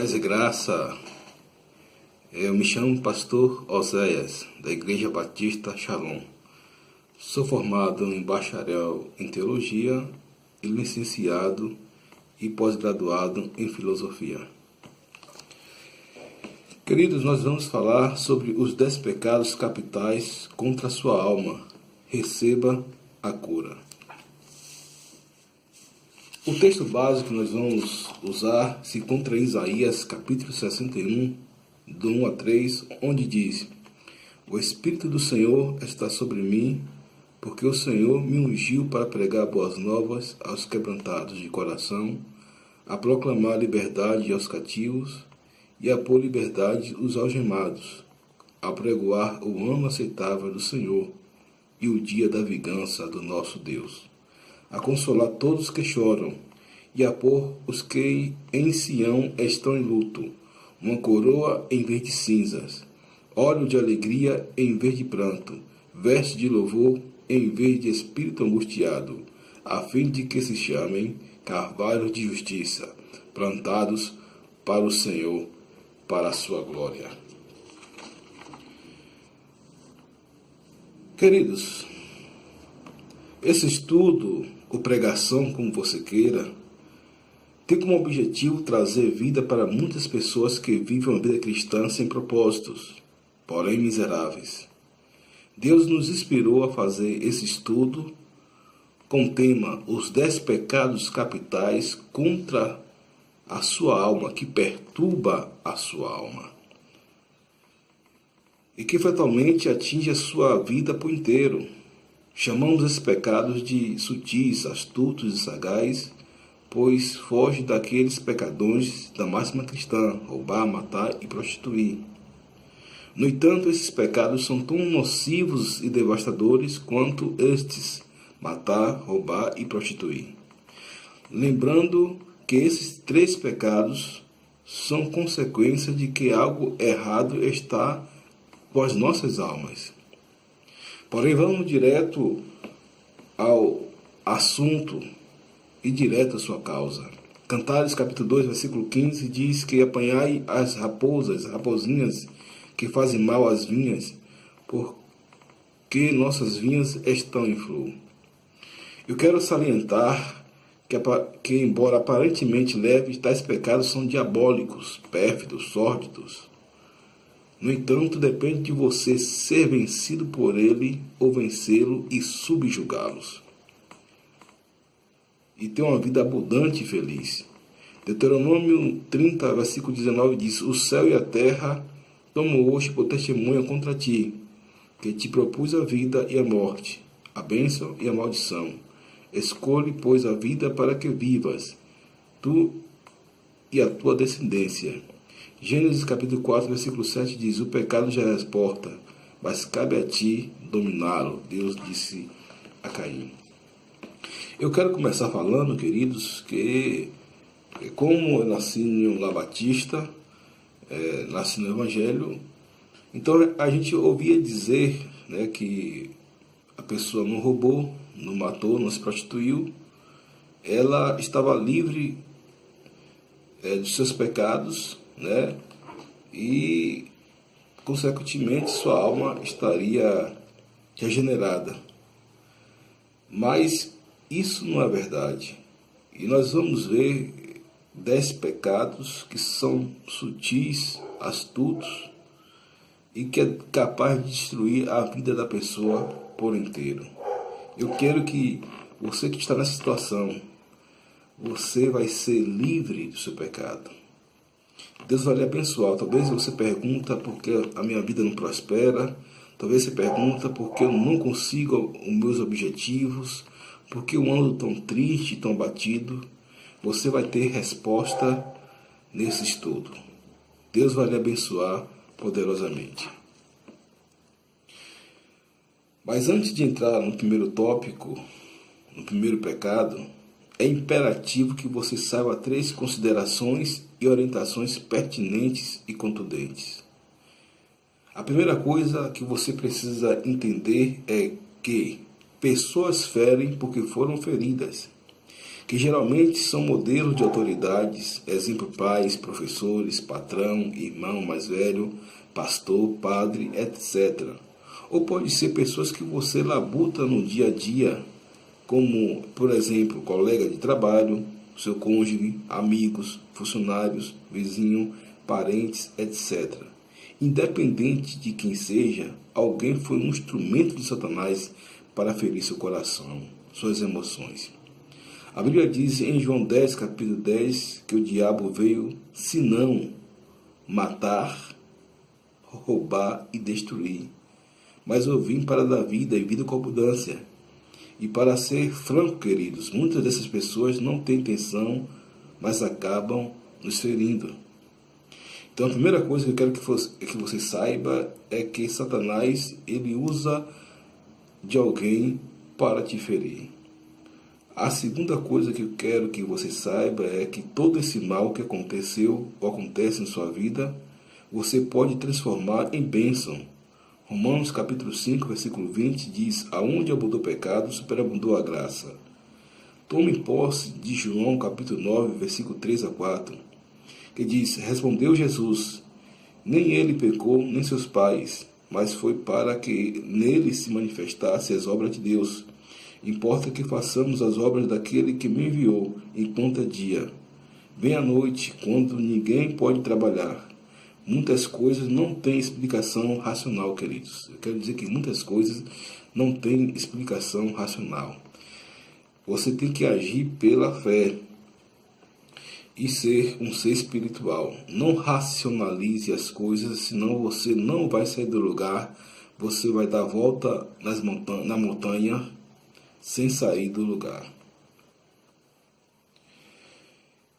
Paz e graça. Eu me chamo Pastor Oséias, da Igreja Batista Shalom. Sou formado em bacharel em Teologia e licenciado e pós-graduado em Filosofia. Queridos, nós vamos falar sobre os 10 pecados capitais contra a sua alma. Receba a cura. O texto básico que nós vamos usar se encontra em Isaías capítulo 61, do 1 a 3, onde diz: O Espírito do Senhor está sobre mim, porque o Senhor me ungiu para pregar boas novas aos quebrantados de coração, a proclamar liberdade aos cativos e a pôr liberdade os algemados, a pregoar o ano aceitável do Senhor e o dia da vingança do nosso Deus, a consolar todos que choram, e a pôr os que em Sião estão em luto, uma coroa em vez de cinzas, óleo de alegria em vez de pranto, veste de louvor em vez de espírito angustiado, a fim de que se chamem carvalhos de justiça, plantados para o Senhor, para a sua glória. Queridos, esse estudo, ou pregação, como você queira, tem como objetivo trazer vida para muitas pessoas que vivem uma vida cristã sem propósitos, porém miseráveis. Deus nos inspirou a fazer esse estudo com o tema Os 10 pecados capitais contra a sua alma, que perturba a sua alma e que fatalmente atinge a sua vida por inteiro. Chamamos esses pecados de sutis, astutos e sagazes, pois foge daqueles pecadões da máxima cristã: roubar, matar e prostituir. No entanto, esses pecados são tão nocivos e devastadores quanto estes: matar, roubar e prostituir. Lembrando que esses 3 pecados são consequência de que algo errado está com as nossas almas. Porém, vamos direto ao assunto e direto à sua causa. Cantares capítulo 2, versículo 15 diz que apanhai as raposinhas que fazem mal às vinhas, porque nossas vinhas estão em flor. Eu quero salientar que embora aparentemente leves, tais pecados são diabólicos, pérfidos, sórdidos. No entanto, depende de você ser vencido por ele ou vencê-lo e subjugá-los, e ter uma vida abundante e feliz. Deuteronômio 30, versículo 19 diz: O céu e a terra tomam hoje por testemunha contra ti, que te propus a vida e a morte, a bênção e a maldição. Escolhe, pois, a vida para que vivas, tu e a tua descendência. Gênesis capítulo 4, versículo 7 diz: O pecado já é às portas, mas cabe a ti dominá-lo. Deus disse a Caim. Eu quero começar falando, queridos, que como eu nasci em um lar batista, nasci no Evangelho, então a gente ouvia dizer, que a pessoa não roubou, não matou, não se prostituiu, ela estava livre dos seus pecados, e consequentemente sua alma estaria regenerada. Mas isso não é verdade. E nós vamos ver 10 pecados que são sutis, astutos e que é capaz de destruir a vida da pessoa por inteiro. Eu quero que você que está nessa situação, você vai ser livre do seu pecado. Deus vai lhe abençoar. Talvez você pergunta por que a minha vida não prospera. Talvez você pergunta por que eu não consigo os meus objetivos. Por que eu ando tão triste, tão abatido? Você vai ter resposta nesse estudo. Deus vai lhe abençoar poderosamente. Mas antes de entrar no primeiro tópico, no primeiro pecado, é imperativo que você saiba 3 considerações e orientações pertinentes e contundentes. A primeira coisa que você precisa entender é que pessoas ferem porque foram feridas. que geralmente são modelos de autoridades, exemplo pais, professores, patrão, irmão mais velho, pastor, padre, etc. Ou pode ser pessoas que você labuta no dia a dia, como, por exemplo, colega de trabalho, seu cônjuge, amigos, funcionários, vizinho, parentes, etc. Independente de quem seja, alguém foi um instrumento de Satanás para ferir seu coração, suas emoções. A Bíblia diz em João 10, capítulo 10, que o diabo veio, senão matar, roubar e destruir. Mas eu vim para dar vida e vida com abundância. E para ser franco, queridos, muitas dessas pessoas não têm intenção, mas acabam nos ferindo. Então a primeira coisa que eu quero que você saiba é que Satanás, ele usa de alguém para te ferir. A segunda coisa que eu quero que você saiba é que todo esse mal que aconteceu ou acontece em sua vida, você pode transformar em bênção. Romanos capítulo 5, versículo 20 diz: aonde abundou o pecado, superabundou a graça. Tome posse de João capítulo 9, versículo 3 a 4, que diz: respondeu Jesus, nem ele pecou, nem seus pais, mas foi para que nele se manifestassem as obras de Deus. Importa que façamos as obras daquele que me enviou, enquanto é dia. Vem a noite, quando ninguém pode trabalhar. Muitas coisas não têm explicação racional, queridos. Eu quero dizer que muitas coisas não têm explicação racional. Você tem que agir pela fé e ser um ser espiritual. Não racionalize as coisas, senão você não vai sair do lugar. Você vai dar a volta na montanha sem sair do lugar.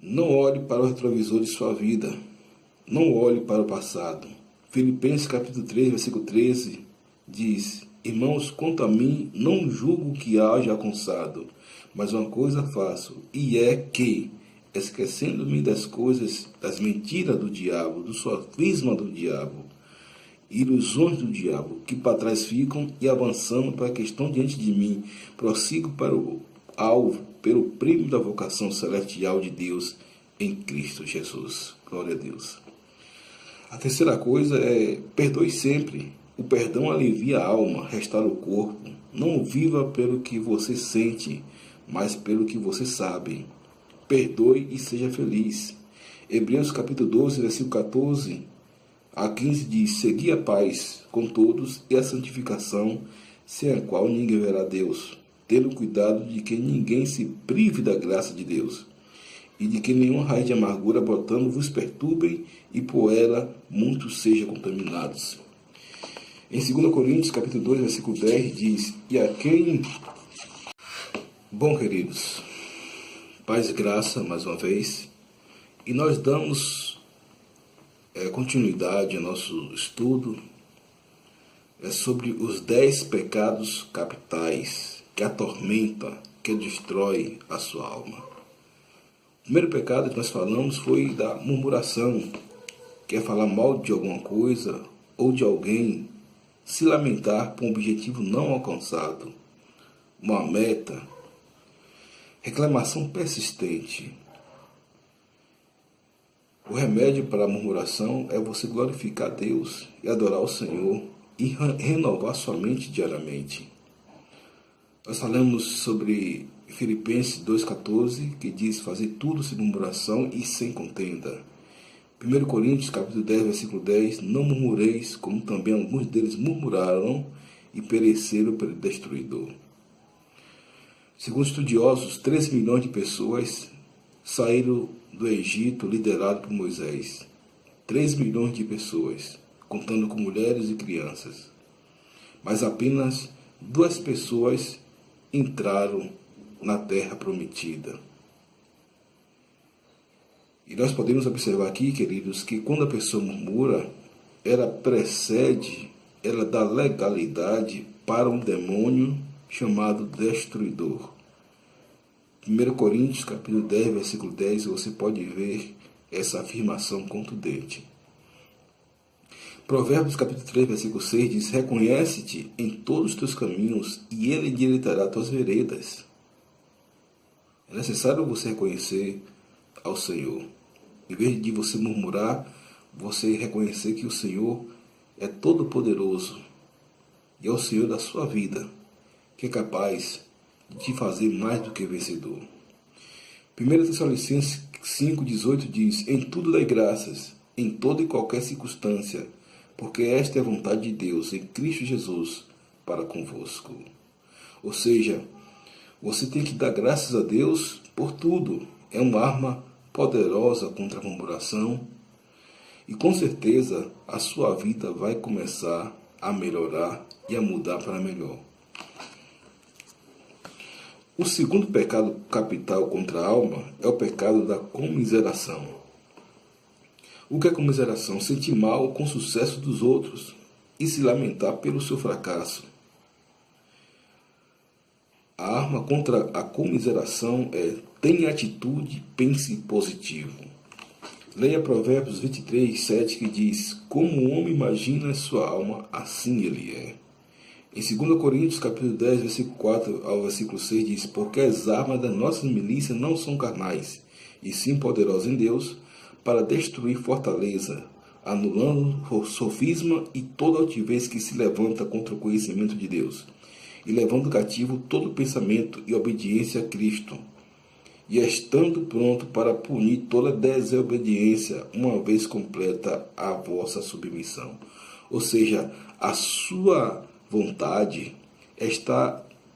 Não olhe para o retrovisor de sua vida. Não olhe para o passado. Filipenses capítulo 3, versículo 13 diz: irmãos, quanto a mim, não julgo que haja alcançado, mas uma coisa faço, e é que, esquecendo-me das coisas, das mentiras do diabo, do sofisma do diabo, ilusões do diabo, que para trás ficam, e avançando para a questão diante de mim, prossigo para o alvo, pelo prêmio da vocação celestial de Deus em Cristo Jesus. Glória a Deus. A terceira coisa é: perdoe sempre. O perdão alivia a alma, restaura o corpo. Não viva pelo que você sente, mas pelo que você sabe. Perdoe e seja feliz. Hebreus capítulo 12, versículo 14 a 15 diz: segui a paz com todos e a santificação, sem a qual ninguém verá Deus, tendo cuidado de que ninguém se prive da graça de Deus, e de que nenhuma raiz de amargura brotando vos perturbem, e por ela muitos sejam contaminados. Em 2 Coríntios capítulo 2, versículo 10 diz: e a quem... Bom, queridos, paz e graça mais uma vez, e nós damos continuidade ao nosso estudo sobre os 10 pecados capitais que atormenta, que destrói a sua alma. O primeiro pecado que nós falamos foi da murmuração, que é falar mal de alguma coisa ou de alguém, se lamentar por um objetivo não alcançado, uma meta, reclamação persistente. O remédio para a murmuração é você glorificar Deus e adorar o Senhor e renovar sua mente diariamente. Nós falamos sobre Filipenses 2,14, que diz: fazer tudo sem murmuração e sem contenda. 1 Coríntios capítulo 10, versículo 10: não murmureis, como também alguns deles murmuraram e pereceram pelo destruidor. Segundo estudiosos, 3 milhões de pessoas saíram do Egito liderado por Moisés. 3 milhões de pessoas, contando com mulheres e crianças. Mas apenas 2 pessoas entraram na terra prometida. E nós podemos observar aqui, queridos, que quando a pessoa murmura, ela dá legalidade para um demônio chamado destruidor. 1 Coríntios capítulo 10, versículo 10, você pode ver essa afirmação contundente. Provérbios capítulo 3, versículo 6 diz: reconhece-te em todos os teus caminhos e ele endireitará tuas veredas. É necessário você reconhecer ao Senhor. Em vez de você murmurar, você reconhecer que o Senhor é todo-poderoso e é o Senhor da sua vida, que é capaz de te fazer mais do que vencedor. 1 Tessalonicenses 5,18 diz: Em tudo dai graças, em toda e qualquer circunstância, porque esta é a vontade de Deus em Cristo Jesus para convosco. Ou seja, você tem que dar graças a Deus por tudo. É uma arma poderosa contra a murmuração. E com certeza a sua vida vai começar a melhorar e a mudar para melhor. O segundo pecado capital contra a alma é o pecado da comiseração. O que é comiseração? Sentir mal com o sucesso dos outros e se lamentar pelo seu fracasso. A arma contra a comiseração é: tenha atitude, pense positivo. Leia Provérbios 23, 7, que diz: Como o homem imagina sua alma, assim ele é. Em 2 Coríntios, capítulo 10, versículo 4 ao versículo 6, diz: Porque as armas da nossa milícia não são carnais, e sim poderosas em Deus, para destruir fortaleza, anulando o sofisma e toda altivez que se levanta contra o conhecimento de Deus, e levando cativo todo pensamento e obediência a Cristo, e estando pronto para punir toda desobediência, uma vez completa a vossa submissão. Ou seja, a sua vontade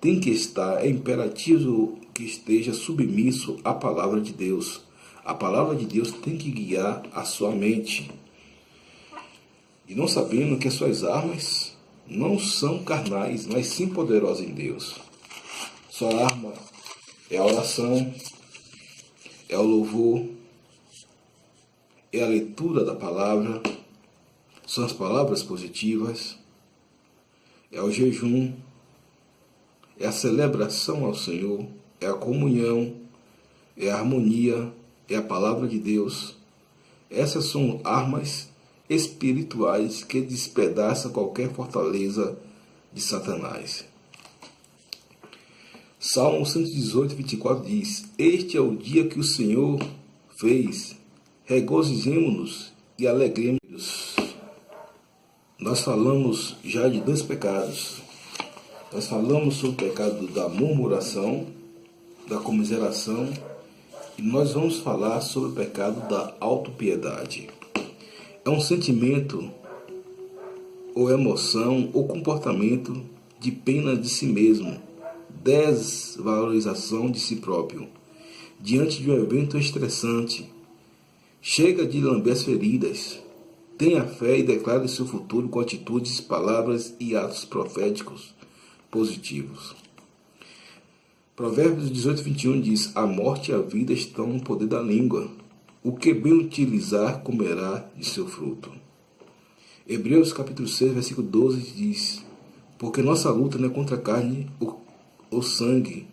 tem que estar, é imperativo que esteja submisso à palavra de Deus. A palavra de Deus tem que guiar a sua mente. E não sabendo que as suas armas não são carnais, mas sim poderosas em Deus. Sua arma é a oração, é o louvor, é a leitura da palavra, são as palavras positivas, é o jejum, é a celebração ao Senhor, é a comunhão, é a harmonia, é a palavra de Deus. Essas são armas espirituais que despedaçam qualquer fortaleza de Satanás. Salmo 118, 24 diz: Este é o dia que o Senhor fez, regozijemo-nos e alegremos-nos. Nós falamos já de dois pecados. Nós falamos sobre o pecado da murmuração, da comiseração, e nós vamos falar sobre o pecado da autopiedade. É um sentimento, ou emoção, ou comportamento de pena de si mesmo, desvalorização de si próprio, diante de um evento estressante. Chega de lamber as feridas. Tenha fé e declare seu futuro com atitudes, palavras e atos proféticos positivos. Provérbios 18, 21 diz: A morte e a vida estão no poder da língua. O que bem utilizar comerá de seu fruto. Hebreus capítulo 6, versículo 12 diz: Porque nossa luta não é contra a carne ou sangue,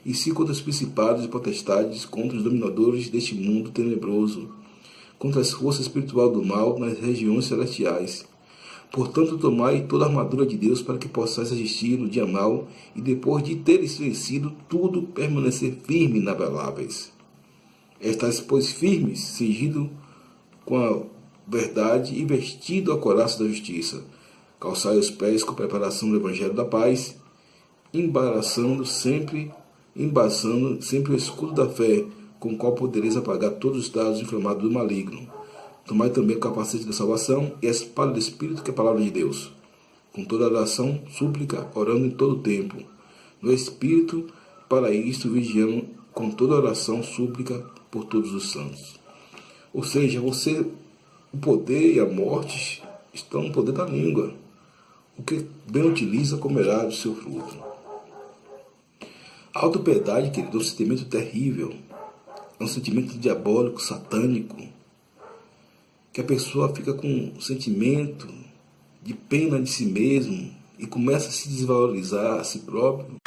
e sim contra os principados e potestades, contra os dominadores deste mundo tenebroso, contra as forças espirituais do mal nas regiões celestiais. Portanto, tomai toda a armadura de Deus para que possais resistir no dia mau e, depois de teres vencido tudo, permanecer firme e inabaláveis. Estais, pois, firmes, cingido com a verdade e vestido a couraça da justiça. Calçai os pés com a preparação do evangelho da paz, embaçando sempre o escudo da fé, com o qual podereis apagar todos os dados inflamados do maligno. Tomai também o capacete da salvação e a espada do Espírito, que é a palavra de Deus, com toda oração, súplica, orando em todo o tempo. No Espírito, para isto, vigiando com toda oração, súplica por todos os santos. Ou seja, o poder e a morte estão no poder da língua. O que bem utiliza comerá do seu fruto. A autopiedade, querido, é um sentimento terrível. É um sentimento diabólico, satânico, que a pessoa fica com um sentimento de pena de si mesmo e começa a se desvalorizar a si próprio